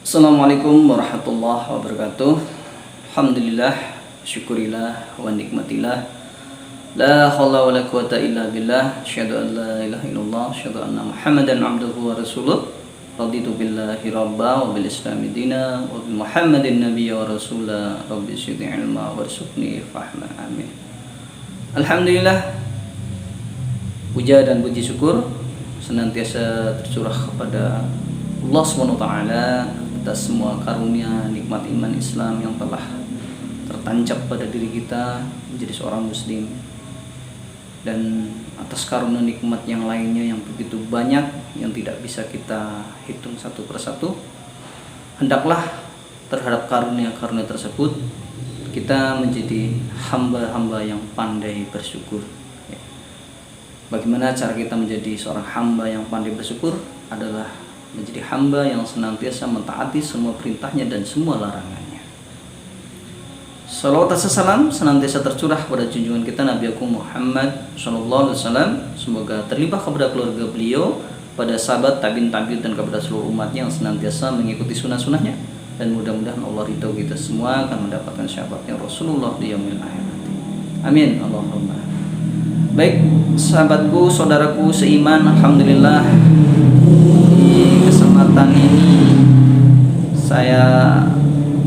Assalamualaikum warahmatullahi wabarakatuh. Alhamdulillah, syukurillah wa nikmatillah. La haula wa la quwata illa billah. Asyhadu an la ilaha illallah, asyhadu anna Muhammadan abduhu wa rasuluh. Raditu billahi rabba wa bil islami dina wa bi Muhammadin nabiyya wa rasula. Rabbi zidni ilma warzuqni fahma. Amin. Alhamdulillah, puja dan puji syukur senantiasa tercurah kepada Allah SWT atas semua karunia nikmat iman Islam yang telah tertancap pada diri kita menjadi seorang muslim, dan atas karunia nikmat yang lainnya yang begitu banyak yang tidak bisa kita hitung satu persatu. Hendaklah terhadap karunia-karunia tersebut kita menjadi hamba-hamba yang pandai bersyukur. Bagaimana cara kita menjadi seorang hamba yang pandai bersyukur? Adalah menjadi hamba yang senantiasa mentaati semua perintahnya dan semua larangannya. Salawat dan salam senantiasa tercurah pada junjungan kita Nabi Agung Muhammad SAW. Semoga terlimpah kepada keluarga beliau, pada sahabat, tabi'in, dan kepada seluruh umatnya yang senantiasa mengikuti sunnah-sunnahnya. Dan mudah-mudahan Allah ridho kita semua akan mendapatkan syafaatnya Rasulullah di yaumil akhir. Amin. Allahumma. Baik, sahabatku, saudaraku seiman, alhamdulillah di kesempatan ini saya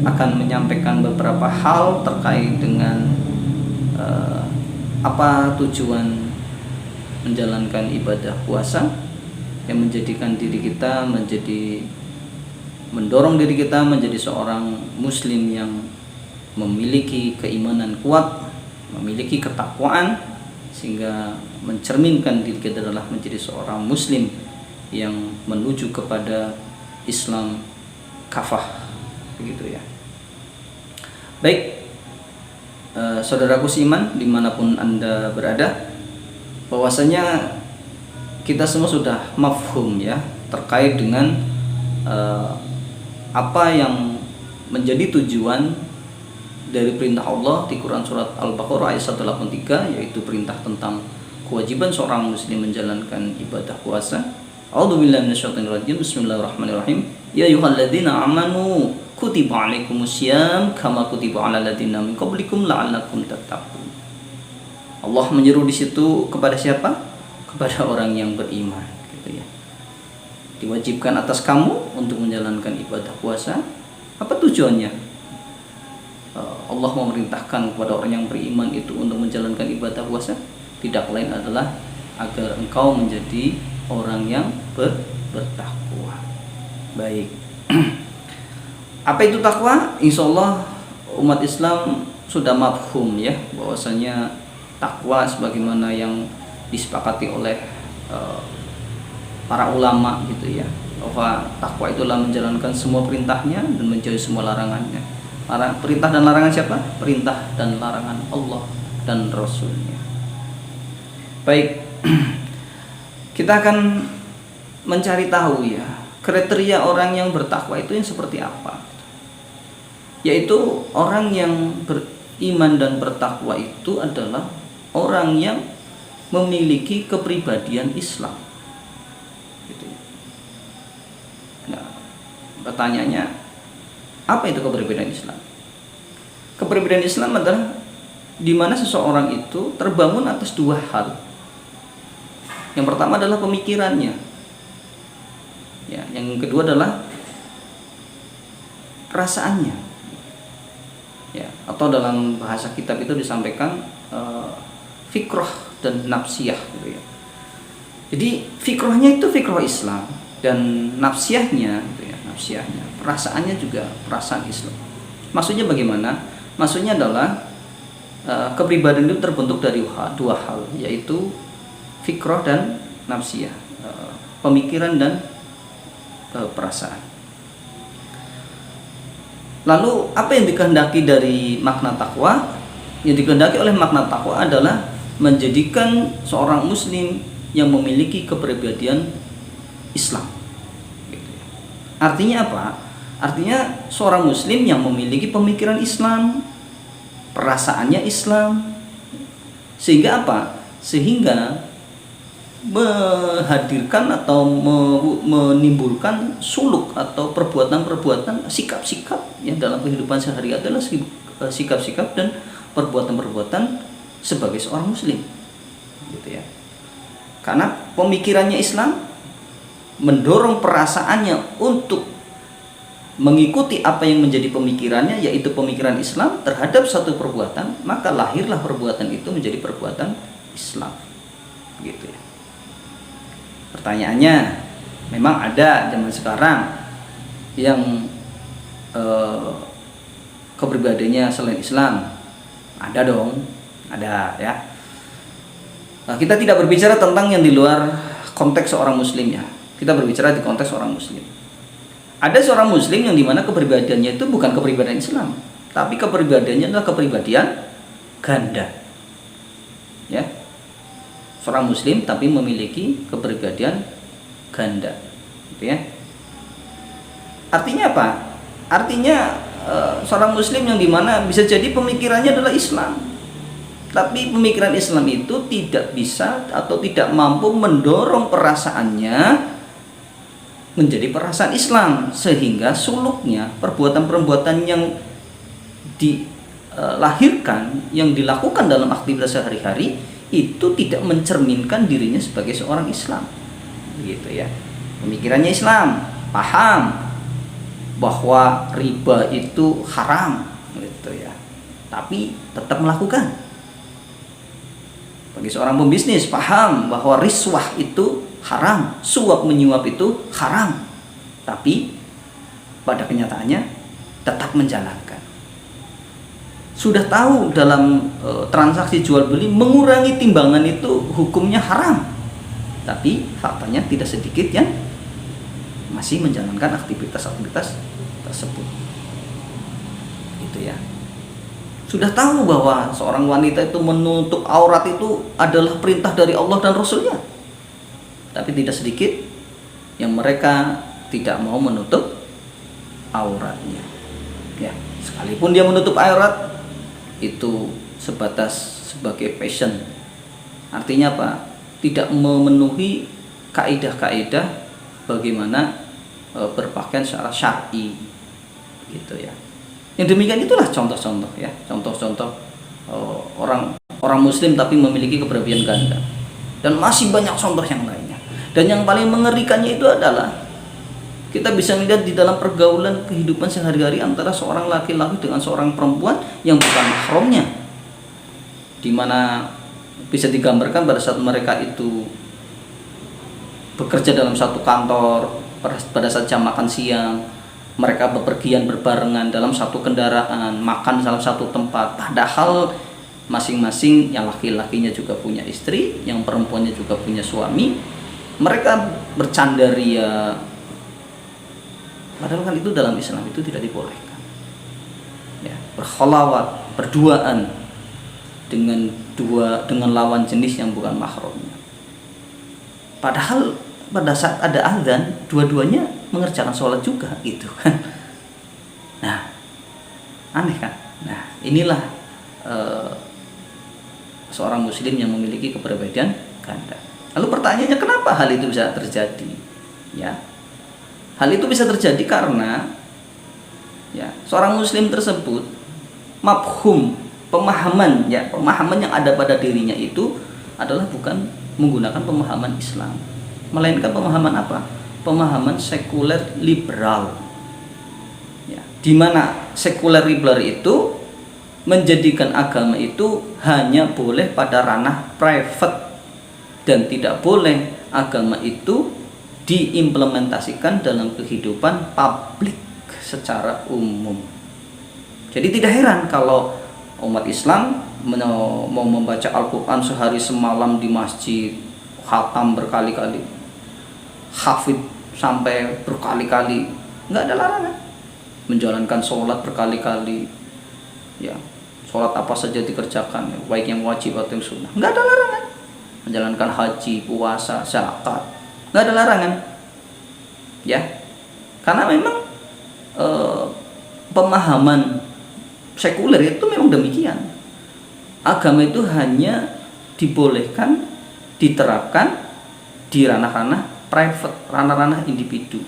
akan menyampaikan beberapa hal terkait dengan apa tujuan menjalankan ibadah puasa yang menjadikan diri kita mendorong diri kita menjadi seorang muslim yang memiliki keimanan kuat, memiliki ketakwaan, sehingga mencerminkan diri kita adalah menjadi seorang muslim yang menuju kepada Islam kafah, begitu ya. Baik, saudaraku seiman dimanapun Anda berada, bahwasanya kita semua sudah mafhum ya terkait dengan apa yang menjadi tujuan dari perintah Allah di Quran surat Al-Baqarah ayat 183, yaitu perintah tentang kewajiban seorang muslim menjalankan ibadah puasa. A'udzubillahi minasyaitonirrajim. Bismillahirrahmanirrahim. Ya ayyuhalladzina amanu kutiba alaikumusiyam kama kutiba alal ladzina min qablikum la'allakum tattaqun. Allah menyeru di situ kepada siapa? Kepada orang yang beriman, gitu ya. Diwajibkan atas kamu untuk menjalankan ibadah puasa. Apa tujuannya? Allah memerintahkan kepada orang yang beriman itu untuk menjalankan ibadah puasa tidak lain adalah agar engkau menjadi orang yang bertakwa. Baik. Apa itu takwa? Insyaallah umat Islam sudah mafhum ya, bahwasanya takwa sebagaimana yang disepakati oleh para ulama gitu ya, bahwa takwa itulah menjalankan semua perintahnya dan menjauhi semua larangannya. Perintah dan larangan siapa? Perintah dan larangan Allah dan Rasulnya. Baik, kita akan mencari tahu ya kriteria orang yang bertakwa itu yang seperti apa. Yaitu orang yang beriman dan bertakwa itu adalah orang yang memiliki kepribadian Islam. Gitu. Nah, pertanyaannya, apa itu kepribadian Islam? Kepribadian Islam adalah di mana seseorang itu terbangun atas dua hal. Yang pertama adalah pemikirannya. Ya, yang kedua adalah perasaannya. Ya, atau dalam bahasa kitab itu disampaikan fikrah dan nafsiyah gitu ya. Jadi fikrahnya itu fikrah Islam dan nafsiyahnya gitu ya, nafsiyahnya, perasaannya juga perasaan Islam. Maksudnya bagaimana? Maksudnya adalah kepribadian itu terbentuk dari dua hal, yaitu fikrah dan nafsiyah, pemikiran dan perasaan. Lalu apa yang dikehendaki dari makna takwa? Yang dikehendaki oleh makna takwa adalah menjadikan seorang muslim yang memiliki kepribadian Islam. Artinya apa? Artinya seorang muslim yang memiliki pemikiran Islam, perasaannya Islam. Sehingga apa? Sehingga menghadirkan atau menimbulkan suluk atau perbuatan-perbuatan, sikap-sikap yang dalam kehidupan sehari adalah sikap-sikap dan perbuatan-perbuatan sebagai seorang muslim, gitu ya. Karena pemikirannya Islam mendorong perasaannya untuk mengikuti apa yang menjadi pemikirannya, yaitu pemikiran Islam terhadap satu perbuatan, maka lahirlah perbuatan itu menjadi perbuatan Islam, gitu ya. Pertanyaannya, memang ada zaman sekarang yang kepribadiannya selain Islam? Ada dong, ada ya. Kita tidak berbicara tentang yang di luar konteks seorang muslim ya. Kita berbicara di konteks seorang muslim. Ada seorang muslim yang dimana kepribadiannya itu bukan kepribadian Islam, tapi kepribadiannya adalah kepribadian ganda. Ya. Seorang muslim tapi memiliki kepribadian ganda. Gitu ya. Artinya apa? Artinya seorang muslim yang dimana bisa jadi pemikirannya adalah Islam, tapi pemikiran Islam itu tidak bisa atau tidak mampu mendorong perasaannya menjadi perasaan Islam, sehingga suluknya, perbuatan-perbuatan yang dilahirkan, yang dilakukan dalam aktivitas sehari-hari itu tidak mencerminkan dirinya sebagai seorang Islam, gitu ya. Pemikirannya Islam, paham bahwa riba itu haram, gitu ya, tapi tetap melakukan. Bagi seorang pembisnis, paham bahwa riswah itu haram, suap menyuap itu haram, tapi pada kenyataannya tetap menjalankan. Sudah tahu dalam transaksi jual beli mengurangi timbangan itu hukumnya haram, tapi faktanya tidak sedikit yang masih menjalankan aktivitas-aktivitas tersebut, gitu ya. Sudah tahu bahwa seorang wanita itu menutup aurat itu adalah perintah dari Allah dan Rasulnya, tapi tidak sedikit yang mereka tidak mau menutup auratnya. Ya, sekalipun dia menutup aurat itu sebatas sebagai fashion. Artinya apa? Tidak memenuhi kaidah-kaidah bagaimana berpakaian secara syar'i, gitu ya. Yang demikian itulah contoh-contoh ya, contoh-contoh orang muslim tapi memiliki kepribadian ganda, dan masih banyak contoh yang lainnya. Dan yang paling mengerikannya itu adalah kita bisa melihat di dalam pergaulan kehidupan sehari-hari antara seorang laki-laki dengan seorang perempuan yang bukan mahramnya, di mana bisa digambarkan pada saat mereka itu bekerja dalam satu kantor, pada saat jam makan siang mereka bepergian berbarengan dalam satu kendaraan, makan dalam satu tempat, padahal masing-masing yang laki-lakinya juga punya istri, yang perempuannya juga punya suami. Mereka bercandaria, padahal kan itu dalam Islam itu tidak dibolehkan ya. Berkholawat, berduaan dengan lawan jenis yang bukan mahramnya, padahal pada saat ada azan dua-duanya mengerjakan sholat juga, gitu kan. Nah, aneh kan. Nah, inilah seorang muslim yang memiliki kepribadian ganda. Lalu pertanyaannya, kenapa hal itu bisa terjadi? Ya, hal itu bisa terjadi karena ya seorang muslim tersebut mafhum, pemahaman yang ada pada dirinya itu adalah bukan menggunakan pemahaman Islam, melainkan pemahaman apa? Pemahaman sekuler liberal. Ya, di mana sekuler liberal itu menjadikan agama itu hanya boleh pada ranah private dan tidak boleh agama itu diimplementasikan dalam kehidupan publik secara umum. Jadi tidak heran kalau umat Islam mau membaca Al-Quran sehari semalam di masjid, khatam berkali-kali, hafid sampai berkali-kali, nggak ada larangan. Menjalankan sholat berkali-kali, ya, sholat apa saja dikerjakan, ya, baik yang wajib atau yang sunnah, nggak ada larangan. Menjalankan haji, puasa, zakat, nggak ada larangan, ya, karena memang pemahaman sekuler itu memang demikian. Agama itu hanya dibolehkan, diterapkan di ranah-ranah private, ranah-ranah individu,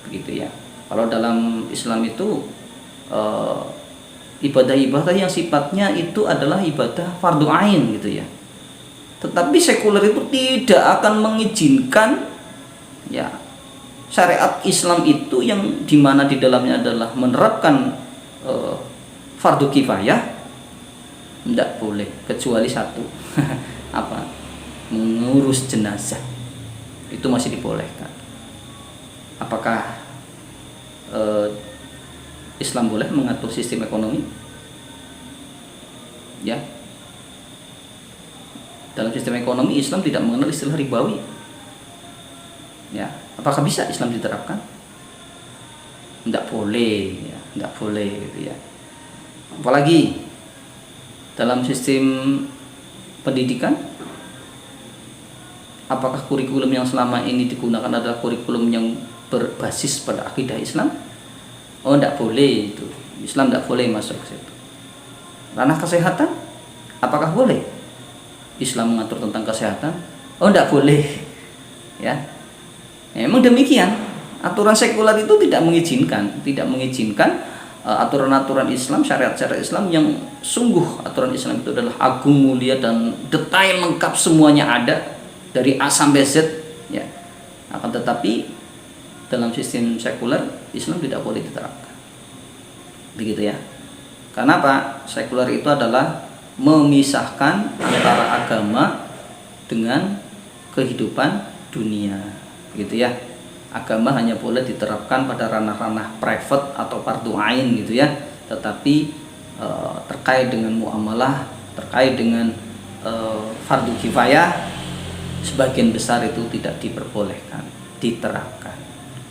begitu ya. Kalau dalam Islam itu ibadah-ibadah yang sifatnya itu adalah ibadah fardu ain gitu ya. Tetapi sekuler itu tidak akan mengizinkan ya syariat Islam itu yang dimana di dalamnya adalah menerapkan fardu kifayah, tidak boleh kecuali satu apa, mengurus jenazah, itu masih dibolehkan. Apakah Islam boleh mengatur sistem ekonomi? Ya, dalam sistem ekonomi Islam tidak mengenal istilah ribawi. Ya, apakah bisa Islam diterapkan? Tidak boleh, ya, tidak boleh gitu ya. Apalagi dalam sistem pendidikan, apakah kurikulum yang selama ini digunakan adalah kurikulum yang berbasis pada akidah Islam? Oh, tidak boleh itu. Islam tidak boleh masuk ke situ. Ranah kesehatan, apakah boleh Islam mengatur tentang kesehatan? Oh, tidak boleh. Ya, memang demikian. Aturan sekuler itu tidak mengizinkan aturan-aturan Islam, syariat-syariat Islam yang sungguh aturan Islam itu adalah agung, mulia, dan detail lengkap, semuanya ada dari A sampai Z. Ya, akan tetapi dalam sistem sekuler Islam tidak boleh diterapkan, begitu ya. Karena apa? Sekuler itu adalah memisahkan antara agama dengan kehidupan dunia, begitu ya. Agama hanya boleh diterapkan pada ranah-ranah private atau fardu ain gitu ya. Tetapi terkait dengan muamalah, terkait dengan fardu kifayah, sebagian besar itu tidak diperbolehkan diterapkan.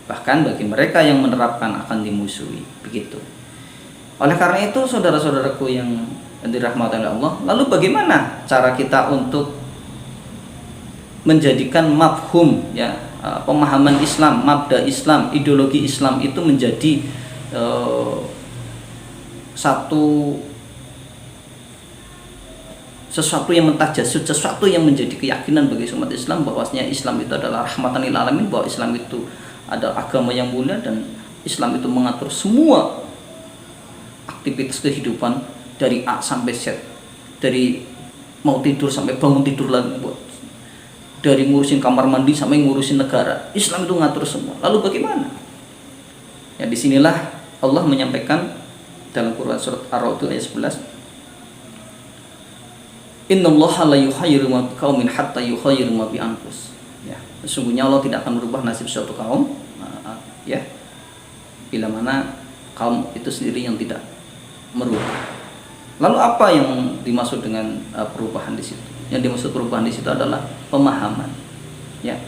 Bahkan bagi mereka yang menerapkan akan dimusuhi, begitu. Oleh karena itu, saudara-saudaraku yang dirahmati oleh Allah, lalu bagaimana cara kita untuk menjadikan mafhum ya, pemahaman Islam, mabda Islam, ideologi Islam itu menjadi sesuatu yang mentajasud, sesuatu yang menjadi keyakinan bagi umat Islam bahwasanya Islam itu adalah rahmatan lil alamin, bahwa Islam itu adalah agama yang mulia dan Islam itu mengatur semua aktivitas kehidupan dari A sampai Z, dari mau tidur sampai bangun tidur lagi, dari ngurusin kamar mandi sampai ngurusin negara, Islam itu ngatur semua. Lalu bagaimana? Ya, disinilah Allah menyampaikan dalam Quran surat Ar-Ra'd ayat 11, Innallaha la yughayyiru ma biqaumin hatta yughayyiru ma bi anfusihim. Ya, sesungguhnya Allah tidak akan merubah nasib suatu kaum ya bila mana kaum itu sendiri yang tidak merubah. Lalu apa yang dimaksud dengan perubahan di situ? Yang dimaksud perubahan di situ adalah pemahaman. Ya.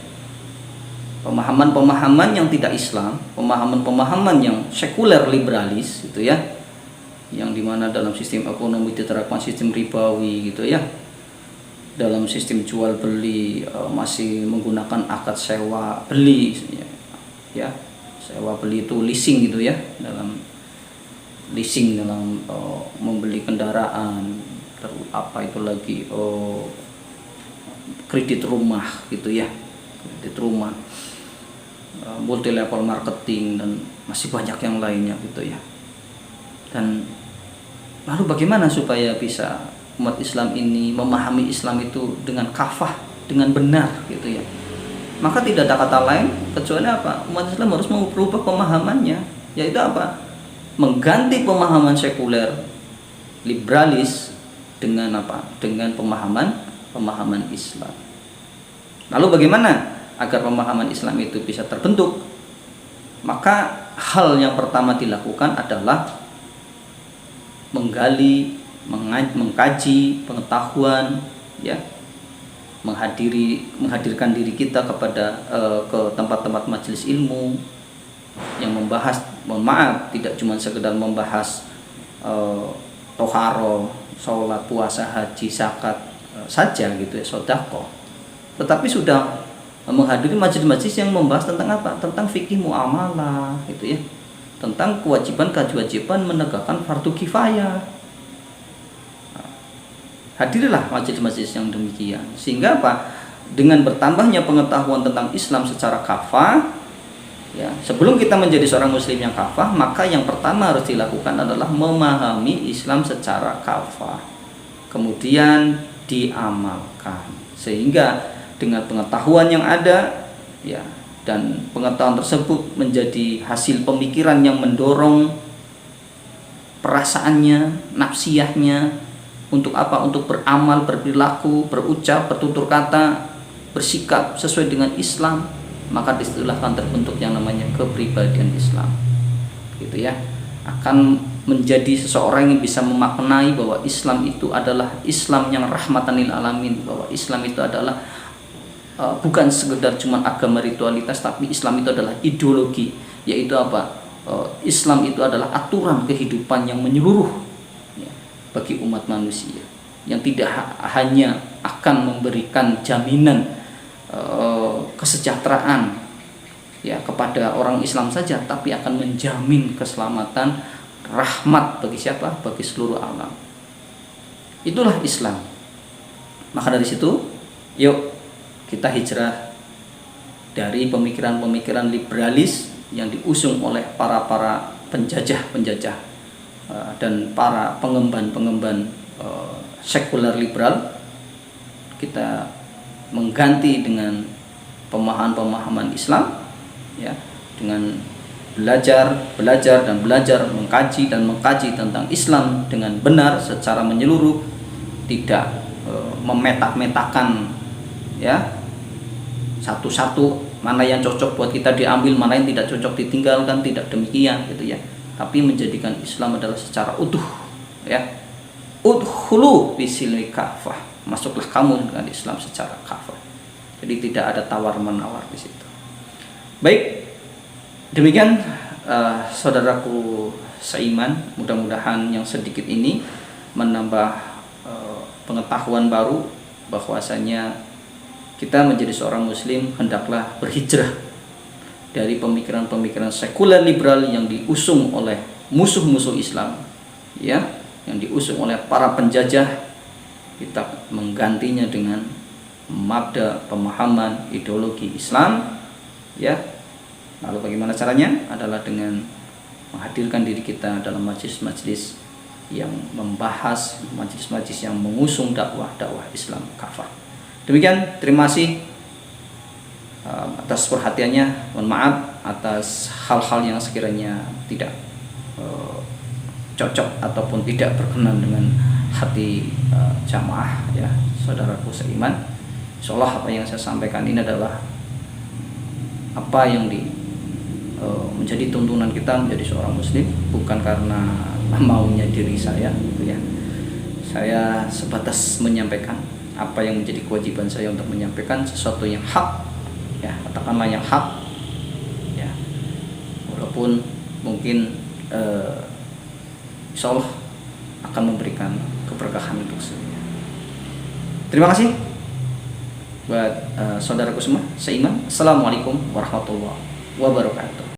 Pemahaman-pemahaman yang tidak Islam, pemahaman-pemahaman yang sekuler liberalis gitu ya. Yang dimana dalam sistem ekonomi diterapkan sistem ribawi gitu ya. Dalam sistem jual beli masih menggunakan akad sewa beli ya. Sewa beli itu leasing gitu ya. Dalam leasing, dalam membeli kendaraan, apa itu lagi, kredit rumah gitu ya, kredit rumah, multi level marketing, dan masih banyak yang lainnya gitu ya. Dan lalu bagaimana supaya bisa umat Islam ini memahami Islam itu dengan kafah, dengan benar gitu ya? Maka tidak ada kata lain kecuali apa? Umat Islam harus merubah pemahamannya, yaitu apa? Mengganti pemahaman sekuler liberalis dengan apa? Dengan pemahaman Islam. Lalu bagaimana agar pemahaman Islam itu bisa terbentuk? Maka hal yang pertama dilakukan adalah menggali, mengkaji pengetahuan ya, menghadirkan diri kita kepada ke tempat-tempat majelis ilmu yang membahas, mohon maaf, tidak cuma sekedar membahas toharo, sholat, puasa, haji, zakat saja gitu ya, sedekah, tetapi sudah menghadiri majelis-majelis yang membahas tentang apa? Tentang fikih muamalah gitu ya, tentang kewajiban menegakkan fardu kifayah. Hadirilah majelis-majelis yang demikian, sehingga apa? dengan bertambahnya pengetahuan tentang Islam secara kafah, ya, sebelum kita menjadi seorang muslim yang kafah, maka yang pertama harus dilakukan adalah memahami Islam secara kafah, kemudian diamalkan, sehingga dengan pengetahuan yang ada, ya, dan pengetahuan tersebut menjadi hasil pemikiran yang mendorong perasaannya, nafsiyahnya untuk apa? Untuk beramal, berperilaku, berucap, bertutur kata, bersikap sesuai dengan Islam, maka disitulah akan terbentuk yang namanya kepribadian Islam, gitu ya. Akan menjadi seseorang yang bisa memaknai bahwa Islam itu adalah Islam yang rahmatan lil alamin, bahwa Islam itu adalah bukan sekedar cuma agama ritualitas, tapi Islam itu adalah ideologi, yaitu apa? Islam itu adalah aturan kehidupan yang menyeluruh, ya, bagi umat manusia, yang tidak hanya akan memberikan jaminan kesejahteraan, ya, kepada orang Islam saja, tapi akan menjamin keselamatan, rahmat bagi siapa? Bagi seluruh alam. Itulah Islam. Maka dari situ, yuk kita hijrah dari pemikiran-pemikiran liberalis yang diusung oleh para penjajah-penjajah dan para pengemban sekuler liberal. Kita mengganti dengan pemahaman-pemahaman Islam, ya, dengan belajar mengkaji tentang Islam dengan benar secara menyeluruh, tidak memetak-metakan, ya, satu-satu mana yang cocok buat kita diambil, mana yang tidak cocok ditinggalkan, tidak demikian, gitu ya. Tapi menjadikan Islam adalah secara utuh, ya. Udkhulu bisilmi kafah, masuklah kamu dengan Islam secara kafah. Jadi tidak ada tawar-menawar di situ. Baik, demikian saudaraku seiman, mudah-mudahan yang sedikit ini menambah pengetahuan baru bahwasanya kita menjadi seorang muslim hendaklah berhijrah dari pemikiran-pemikiran sekuler liberal yang diusung oleh musuh-musuh Islam, ya, yang diusung oleh para penjajah. Kita menggantinya dengan mabda, pemahaman, ideologi Islam, ya. Lalu bagaimana caranya? Adalah dengan menghadirkan diri kita dalam majelis-majelis yang membahas, majelis-majelis yang mengusung dakwah Islam kafah. Demikian, terima kasih atas perhatiannya. Mohon maaf atas hal-hal yang sekiranya tidak cocok ataupun tidak berkenan dengan hati jamaah, ya, saudaraku seiman. Insyaallah apa yang saya sampaikan ini adalah apa yang menjadi tuntunan kita menjadi seorang muslim, bukan karena maunya diri saya, gitu ya. Saya sebatas menyampaikan apa yang menjadi kewajiban saya untuk menyampaikan sesuatu yang hak, ya, katakanlah yang hak, ya, walaupun mungkin insyaallah akan memberikan keberkahan untuk saya. Terima kasih buat saudaraku semua seiman. Assalamualaikum warahmatullahi wabarakatuh.